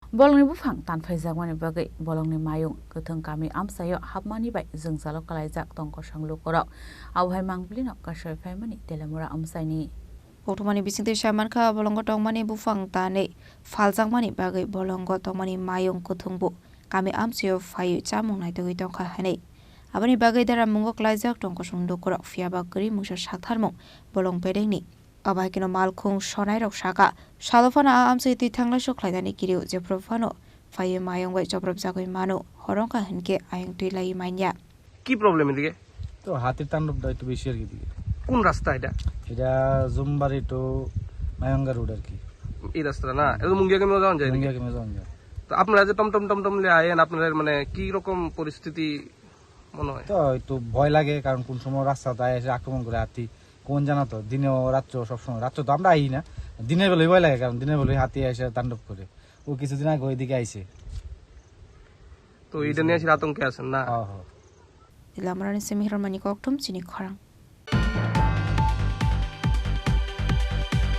Bolong Buphang Tanphaijakmani Bagwi Bolong Mayung kwthwng kami Amchaio Hapmani bai Jungjalo kwlaijak Tong Kosong Lukurok Abohai Mangpili Kasawi Phaimani Teliamura Amchaini Photomani bisingte Chengkha Bolong Tongmani Buphang Tanphaijakmani Bagwi Bolong Tongmani Mayung kwthwng kami Amchaio Phaio chamung naitoi Tongkha hanei Abani Bagwi dara mungo kwlaijak Tong Kosong Lukurok fiaba gri mungsa sakharmung Bolong pedengni Abohai kino malkhung sonai rok saka salofana Amchaio thanglai soklaidani kiriu jeprofano Phaio Mayung bai joprobjagoi mano Khorang hinke ayang tuilai mainya কি problem এদিকে তো হাতির তাণ্ডবটা একটু বেশি আর কি দিকে কোন রাস্তা এটা এটা জুমবাড়ি টু মায়ঙ্গা রোড আর কি এই রাস্তাটা না এটা মুঙ্গিয়া কেমন যাওয়া যায় মুঙ্গিয়া কেমন যাওয়া যায় তো আপনারা যে টমটম লে আয়েন আপনাদের মানে কি রকম পরিস্থিতি মনে হয় তো একটু ভয় লাগে কারণ কোন সময় রাস্তায় এসে আক্রমণ করে হাতি কোন জানা তো দিনেও রাত্রেও সবসময় রাত্রে তো আমরা আই না দিনের বেলায় ভয় লাগে কারণ দিনের বেলায় হাতি এসে তাণ্ডব করে ও কিছুদিন আগে ওইদিকে আইছে তো এটা নিয়ে আতঙ্কে আছেন না Teliamura ni semihran mani koktum Chini Khorang